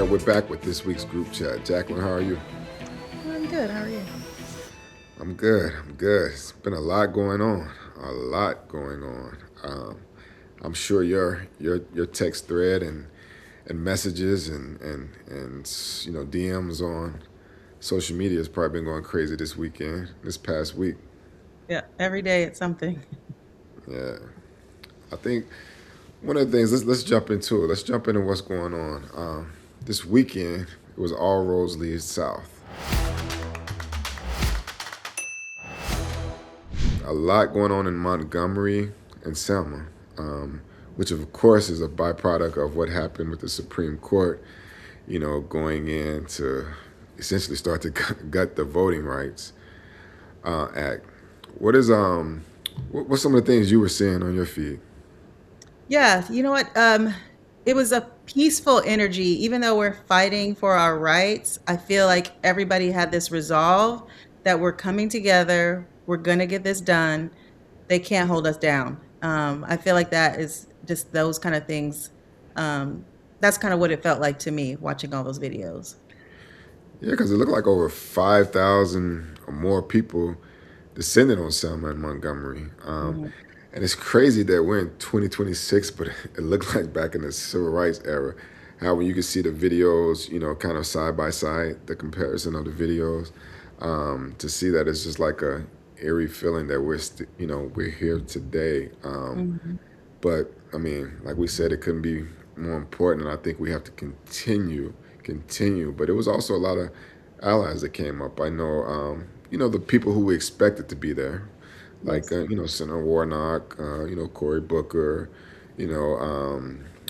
right, we're back with this week's group chat. Jacqueline, how are you? I'm good. How are you? I'm good. I'm good. It's been a lot going on. A lot going on. I'm sure your text thread and messages and DMs on social media has probably been going crazy this weekend, this past week. Yeah, every day it's something. Yeah, I think one of the things. Let's jump into it. Let's jump into what's going on. This weekend it was all roads lead south. A lot going on in Montgomery and Selma, which of course is a byproduct of what happened with the Supreme Court, going in to essentially start to gut the Voting Rights Act. What is what's some of the things you were seeing on your feed? Yeah, you know what? It was a peaceful energy. Even though we're fighting for our rights, I feel like everybody had this resolve that we're coming together. We're gonna get this done. They can't hold us down. I feel like that is just those kind of things. Um, that's kind of what it felt like to me watching all those videos. Yeah, because it looked like over 5,000 or more people descended on Selma and Montgomery. Mhm. And it's crazy that we're in 2026, but it looked like back in the civil rights era. How when you could see the videos, kind of side by side, the comparison of the videos, to see that it's just like a eerie feeling that we're here today. Mhm. But I mean, like we said, it couldn't be more important. And I think we have to continue. But it was also a lot of allies that came up. I know, the people who we expected to be there, like Yes. Senator Warnock, Cory Booker.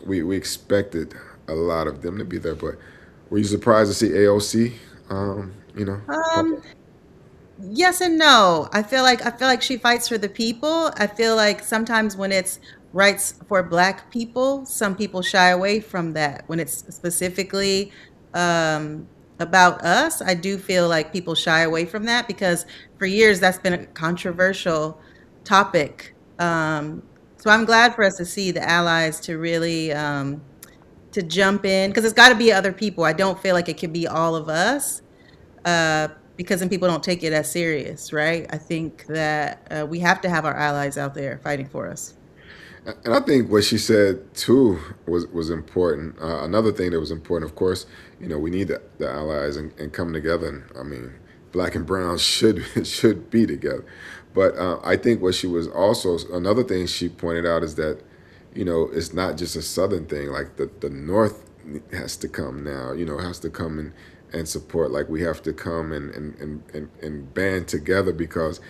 We expected a lot of them to be there. But were you surprised to see AOC? Pop Um, up? Yes and no. I feel like she fights for the people. I feel like sometimes when it's rights for Black people, some people shy away from that. When it's specifically about us, I do feel like people shy away from that because for years that's been a controversial topic. So I'm glad for us to see the allies to really to jump in because it's got to be other people. I don't feel like it could be all of us uh, because then people don't take it as serious, right? I think that we have to have our allies out there fighting for us. And I think what she said too was important. Another thing that was important, of course, we need the allies and come together. And I mean, black and brown should should be together. But I think what she was also another thing she pointed out is that it's not just a southern thing. Like the north has to come now. Has to come and support. Like we have to come and band together because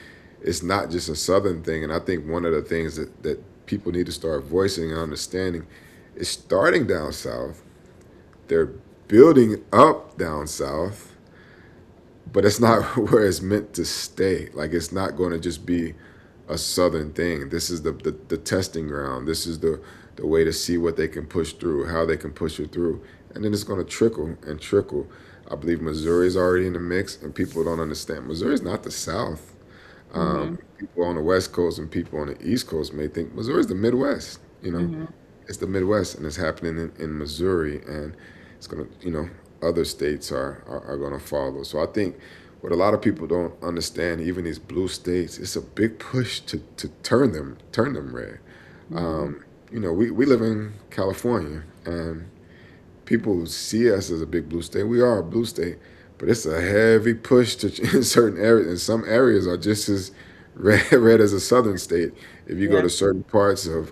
it's not just a southern thing. And I think one of the things that people need to start voicing and understanding is starting down south. They're building up down south, but it's not where it's meant to stay. Like it's not going to just be a southern thing. This is the testing ground. This is the way to see what they can push through, how they can push it through. And then it's going to trickle and trickle. I believe Missouri's already in the mix, and people don't understand. Missouri's not the South. Hmm. People on the West Coast and people on the East Coast may think Missouri's the Midwest. Hmm. It's the Midwest, and it's happening in Missouri, and it's gonna, other states are gonna follow. So I think what a lot of people don't understand, even these blue states, it's a big push to turn them red. Hmm. We live in California, and people see us as a big blue state. We are a blue state, but it's a heavy push to in certain areas. And some areas are just as red as a southern state. If you go Yeah, to certain parts of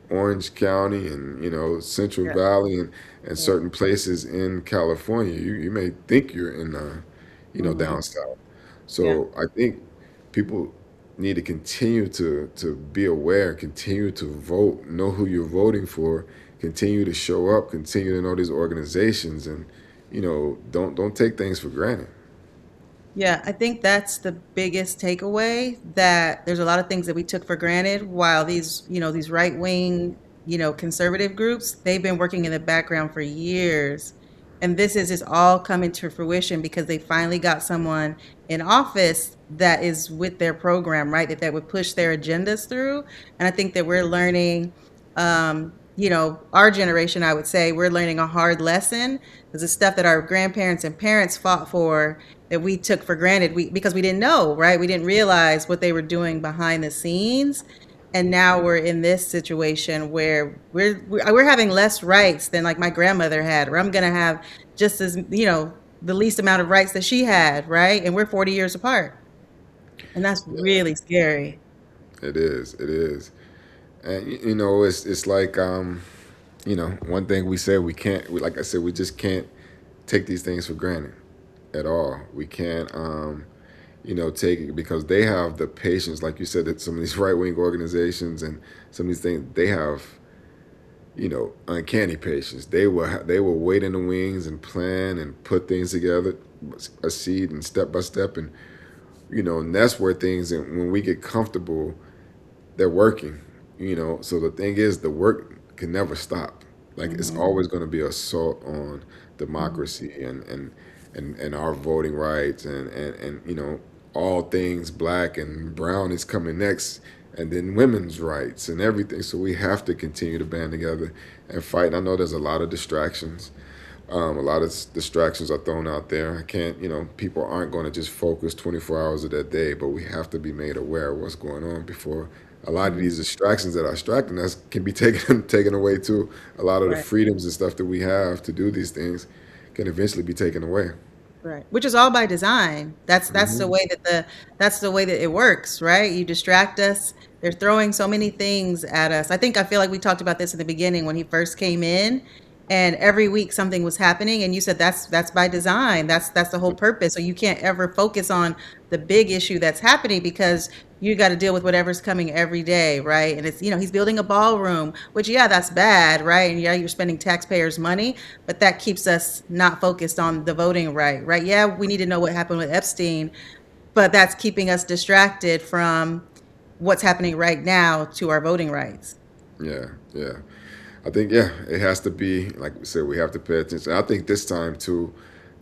Orange County and Central yeah, Valley and yeah. certain places in California, you may think you're in Hmm. down south. Yeah. So I think people need to continue to be aware, continue to vote, know who you're voting for, continue to show up, continue to know these organizations, and don't take things for granted. Yeah, I think that's the biggest takeaway that there's a lot of things that we took for granted while these right wing, conservative groups, they've been working in the background for years. And this is just all coming to fruition because they finally got someone in office that is with their program, right? That would push their agendas through. And I think that we're learning. our generation, I would say, we're learning a hard lesson because the stuff that our grandparents and parents fought for that we took for granted, because we didn't know, right? We didn't realize what they were doing behind the scenes. And now we're in this situation where we're having less rights than like my grandmother had, or I'm going to have just as, the least amount of rights that she had, right? And we're 40 years apart. And that's really scary. It is. It is. And you know, it's like one thing we said we can't. Like I said, we just can't take these things for granted at all. We can't, take it because they have the patience, like you said, that some of these right wing organizations and some of these things they have, uncanny patience. They will wait in the wings and plan and put things together, a seed and step by step, and that's where things. And when we get comfortable, they're working. So the thing is, the work can never stop. Like it's Hmm. always going to be assault on democracy and our voting rights and all things black and brown is coming next, and then women's rights and everything. So we have to continue to band together and fight. And I know there's a lot of distractions. A lot of distractions are thrown out there. I can't, people aren't going to just focus 24 hours of their day, but we have to be made aware of what's going on before a lot of these distractions that are distracting us can be taken taken away too. A lot of the Right. freedoms and stuff that we have to do these things can eventually be taken away. Right. Which is all by design. That's the Hmm. way that's the way that it works, right? You distract us. They're throwing so many things at us. I feel like we talked about this in the beginning when he first came in, and every week something was happening, and you said that's by design. That's the whole purpose. So you can't ever focus on the big issue that's happening because you got to deal with whatever's coming every day, right? And it's, he's building a ballroom, which, yeah, that's bad, right? And yeah, you're spending taxpayers' money, but that keeps us not focused on the voting right, right? Yeah, we need to know what happened with Epstein, but that's keeping us distracted from what's happening right now to our voting rights. Yeah, yeah. I think it has to be like we said. We have to pay attention. I think this time too,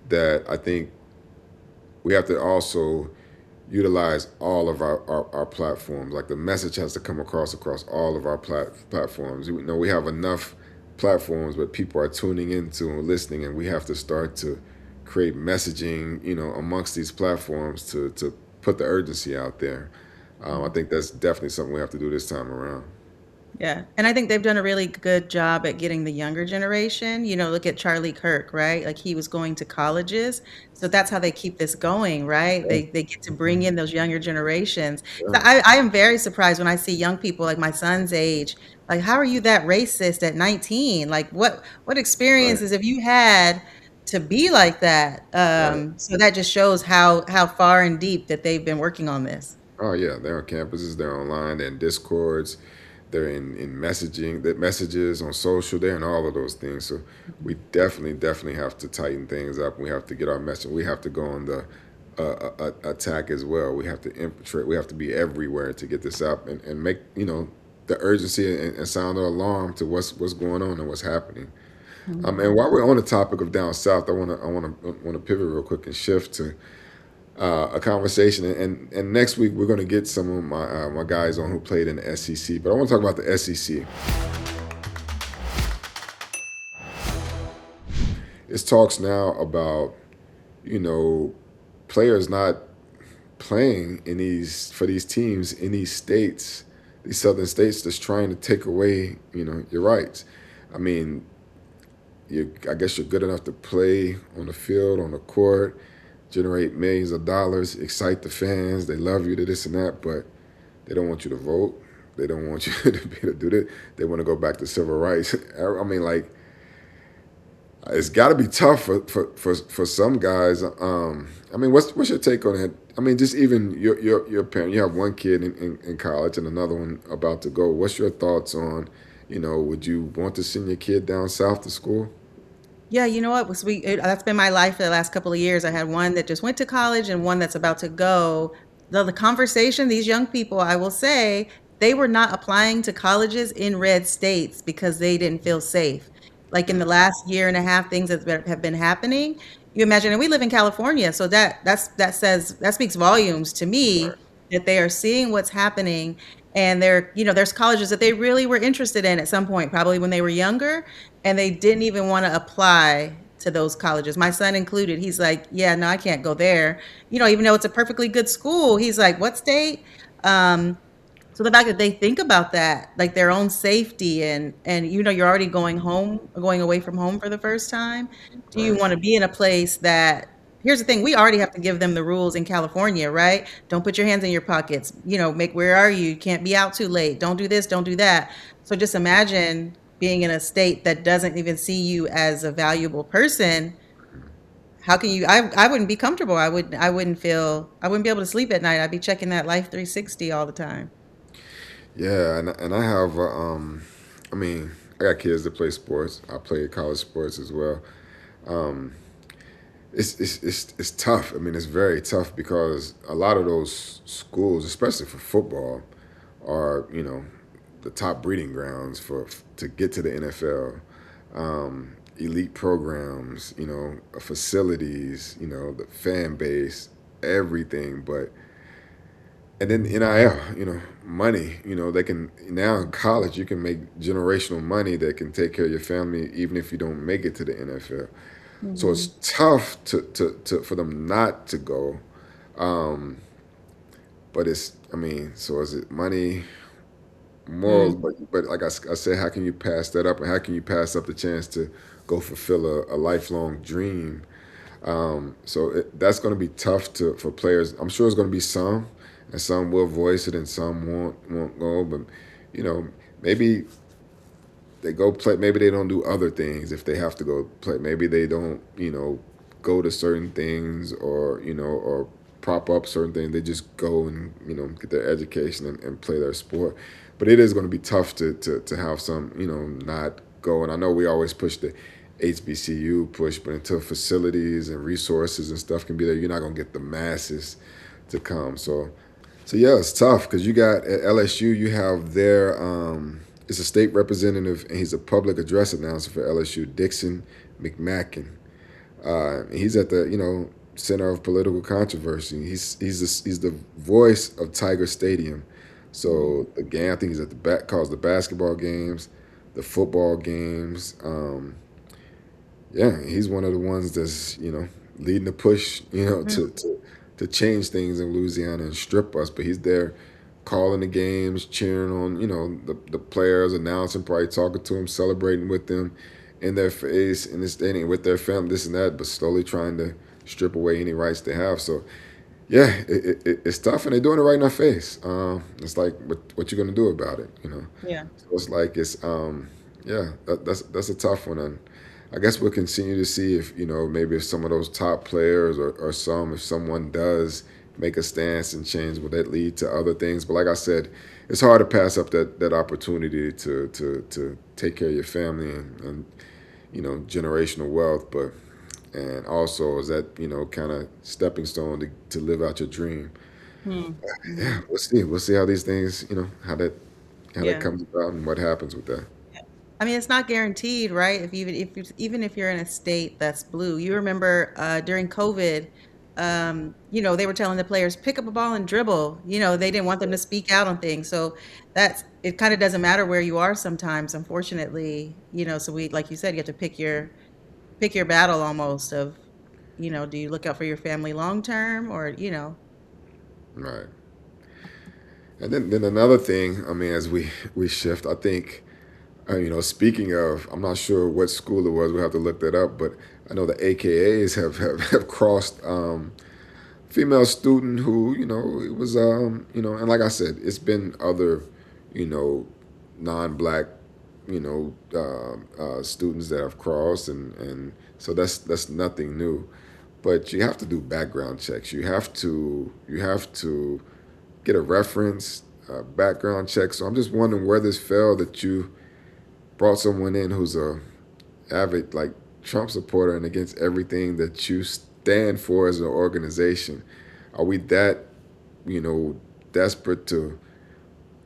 that I think we have to also utilize all of our platforms. Like the message has to come across all of our platforms. We know we have enough platforms, but people are tuning into and listening, and we have to start to create messaging, amongst these platforms to put the urgency out there. I think that's definitely something we have to do this time around. Yeah. And I think they've done a really good job at getting the younger generation. Look at Charlie Kirk, right? Like he was going to colleges. So that's how they keep this going, right? Yeah, They get to bring in those younger generations. So yeah, I am very surprised when I see young people like my son's age. Like, how are you that racist at 19? Like what right, experiences have you had to be like that? right. So that just shows how far and deep that they've been working on this. Oh yeah, they're on campuses, they're online, they're in discords, they're in messaging, that messages on social, they're in all of those things. So we definitely have to tighten things up. We have to get our message. We have to go on the attack as well. We have to infiltrate. We have to be everywhere to get this up and make the urgency and sound the alarm to what's going on and what's happening. And while we're on the topic of down south, I want to pivot real quick and shift to a conversation. And next week we're going to get some of my guys on who played in the SEC. But I want to talk about the SEC. It's talks now about you know players not playing in these for these teams in these states, these southern states that's trying to take away your rights. I mean, I guess you're good enough to play on the field, on the court, generate millions of dollars, excite the fans. They love you to this and that, but they don't want you to vote. They don't want you to be able to do that. They want to go back to civil rights. I mean, like, it's got to be tough for some guys. I mean, what's your take on it? I mean, just even your parent. You have one kid in college and another one about to go. What's your thoughts on, would you want to send your kid down south to school? Yeah, you know what? That's been my life for the last couple of years. I had one that just went to college and one that's about to go. The conversation, these young people, I will say, they were not applying to colleges in red states because they didn't feel safe. Like in the last year and a half, things have been happening. You imagine, and we live in California, so that speaks volumes to me Right. that they are seeing what's happening. and there's colleges that they really were interested in at some point, probably when they were younger, and they didn't even want to apply to those colleges. My son included. He's like, yeah, no, I can't go there. Even though it's a perfectly good school, he's like, what state? Um, so the fact that they think about that, like their own safety, and you're already going away from home for the first time. Do you Right. want to be in a place that here's the thing, we already have to give them the rules in California, right? Don't put your hands in your pockets, make where are you? You can't be out too late. Don't do this, don't do that. So just imagine being in a state that doesn't even see you as a valuable person. How can you I wouldn't be comfortable. I wouldn't be able to sleep at night. I'd be checking that Life 360 all the time. Yeah, and I have I mean, I got kids that play sports. I play college sports as well. Um, it's tough. I mean, it's very tough because a lot of those schools, especially for football, are the top breeding grounds for to get to the NFL. Elite programs, facilities, the fan base, everything. But and then NIL, money. They can now in college you can make generational money that can take care of your family even if you don't make it to the NFL. So it's Mhm. tough to for them not to go. Um, but I mean, so is it money, morals? Mm. But like I said, how can you pass that up? And how can you pass up the chance to go fulfill a lifelong dream? So that's going to be tough for players. I'm sure it's going to be some, and some will voice it, and some won't go. But you know, maybe they go play. Maybe they don't do other things if they have to go play. Maybe they don't, go to certain things or prop up certain things. They just go and get their education and play their sport. But it is going to be tough to have some not go. And I know we always push the HBCU push, but until facilities and resources and stuff can be there, you're not going to get the masses to come. So yeah, it's tough because you got at LSU, you have their it's a state representative and he's a public address announcer for LSU, Dixon McMacken. He's at the center of political controversy. He's the voice of Tiger Stadium. Mhm. So again, I think he's at the back calls the basketball games, the football games. Yeah, he's one of the ones that's leading the push to change things in Louisiana and strip us. But he's there calling the games, cheering on the players, announcing, probably talking to them, celebrating with them in their face in the stadium with their family, this and that, but slowly trying to strip away any rights they have. So yeah, it's tough, and they're doing it right in our face. It's like what you gonna do about it, Yeah. So it's like yeah, that's a tough one, and I guess we'll continue to see if maybe if some of those top players or if someone does make a stance and change, will that lead to other things? But like I said, it's hard to pass up that opportunity to take care of your family and generational wealth, but and also is that kind of stepping stone to live out your dream. Hmm. Yeah, Mhm. we'll see how these things how that Yeah. comes about and what happens with that. I mean, it's not guaranteed, right? Even if you're in a state that's blue, you remember during COVID, they were telling the players pick up a ball and dribble. They didn't want them to speak out on things, so that's it. Kind of doesn't matter where you are sometimes, unfortunately. So like you said, you have to pick your battle almost of, do you look out for your family long term or. Right. And then another thing, I mean, as we shift, I think, speaking of, I'm not sure what school it was. We have to look that up, but I know the AKAs have crossed female student who it was and like I said, it's been other you know non-black students that have crossed, and so that's nothing new. But you have to do background checks. You have to get a reference background check. So I'm just wondering where this fell that you brought someone in who's a avid like Trump supporter and against everything that you stand for as an organization. Are we that you know desperate to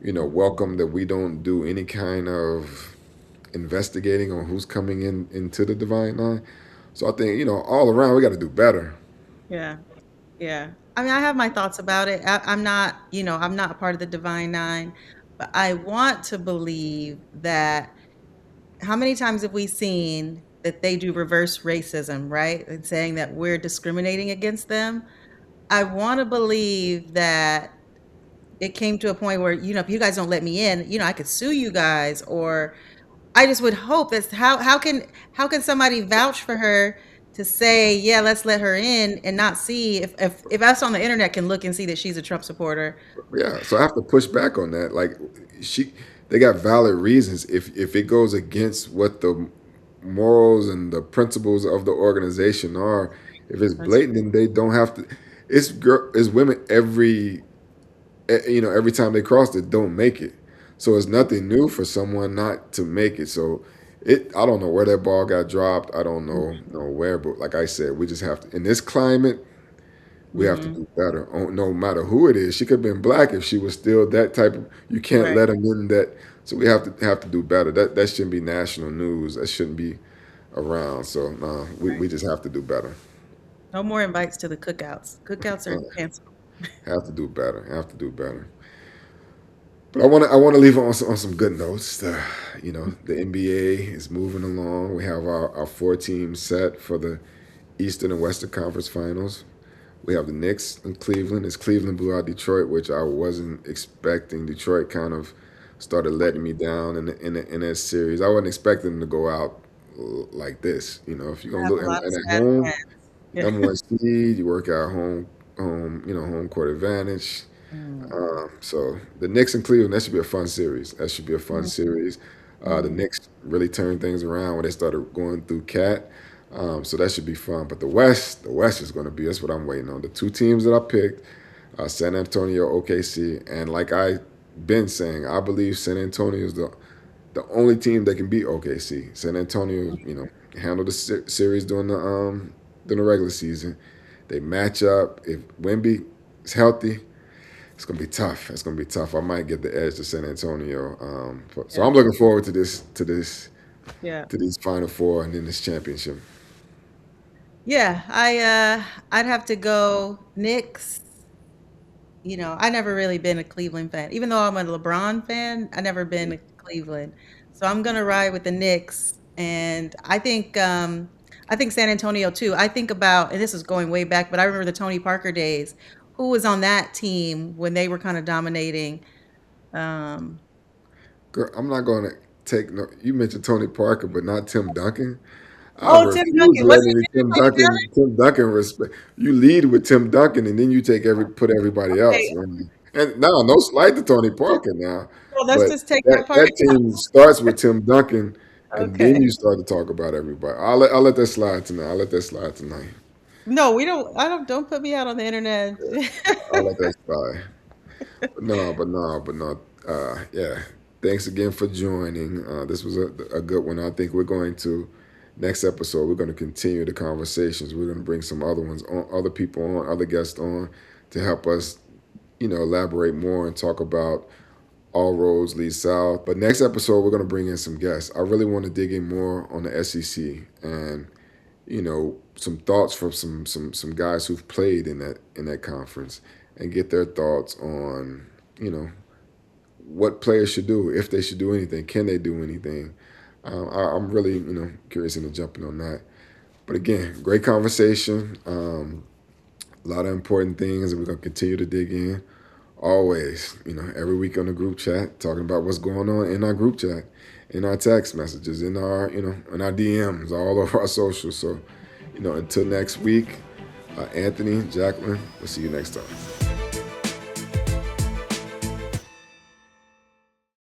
welcome that we don't do any kind of investigating on who's coming into the divine line? So I think all around we got to do better. Yeah. Yeah. I mean, I have my thoughts about it. I'm not, I'm not a part of the Divine Nine, but I want to believe that how many times have we seen that they do reverse racism, right? And saying that we're discriminating against them. I want to believe that it came to a point where, if you guys don't let me in, I could sue you guys, or I just would hope that's how can somebody vouch for her to say, yeah, let's let her in, and not see if us on the internet can look and see that she's a Trump supporter. Yeah, so I have to push back on that. Like she, they got valid reasons. If it goes against what the morals and the principles of the organization are, if it's That's blatant, then they don't have to. It's women every time they cross it, don't make it. So it's nothing new for someone not to make it. So I don't know where that ball got dropped. I don't know where, but like I said, we just have to in this climate. We have to mm-hmm. do better. No matter who it is, she could have been black if she was still that type of. You can't Right, let them in that. So we have to do better. That shouldn't be national news. That shouldn't be around. So no, we right. just have to do better. No more invites to the cookouts. Cookouts are canceled. Have to do better. Have to do better. But I want to leave on some good notes. The NBA is moving along. We have our four teams set for the Eastern and Western Conference Finals. We have the Knicks in Cleveland. It's Cleveland blew out Detroit, which I wasn't expecting. Detroit kind of started letting me down in that series. I wasn't expecting them to go out like this. If you're I gonna have look a lot of and at sad home, friends. Yeah. number one seed, you work out home court advantage. Mm, So the Knicks and Cleveland, that should be a fun series. That should be a fun mhm, series. The mhm. Knicks really turned things around when they started going through Cat. So that should be fun. But the West is going to be. That's what I'm waiting on. The two teams that I picked, San Antonio, OKC, and like I been saying, I believe San Antonio is the only team that can beat OKC. San Antonio, handled the series during the regular season. They match up. If Wemby is healthy, it's gonna be tough. It's gonna be tough. I might get the edge to San Antonio. So Yeah, I'm looking forward yeah, to these Final Four and then this championship. yeah. I'd have to go Knicks. I never really been a Cleveland fan. Even though I'm a LeBron fan, I never been to Cleveland. So I'm gonna ride with the Knicks, and I think San Antonio too. I think about, and this is going way back, but I remember the Tony Parker days. Who was on that team when they were kind of dominating? Um, Girl, I'm not gonna take no. You mentioned Tony Parker, but not Tim Duncan. I oh, Tim refuse Duncan. to let Was it? any Did they Tim play together? Duncan Tim Duncan respect. You lead with Tim Duncan, and then you take put everybody else. Okay, And now, no slight to Tony Parker now, well, let's but just take that that part that team starts with Tim Duncan, out. and then Okay. you start to talk about everybody. I'll let that slide tonight. I'll let that slide tonight. No, we don't. I don't put me out on the internet. I'll let that slide. But no. Yeah. Thanks again for joining. This was a good one. I think we're going to next episode. We're going to continue the conversations. We're going to bring some other ones on, other people on, other guests on to help us, elaborate more and talk about all roads lead south. But next episode, we're going to bring in some guests. I really want to dig in more on the SEC and some thoughts from some guys who've played in that conference and get their thoughts on you know what players should do, if they should do anything, can they do anything. I'm really curious into jumping on that. But again, great conversation. A lot of important things, and we're gonna continue to dig in. Always, every week on the group chat, talking about what's going on in our group chat, in our text messages, in our DMs, all over our socials. So, until next week, Anthony, Jacqueline, we'll see you next time.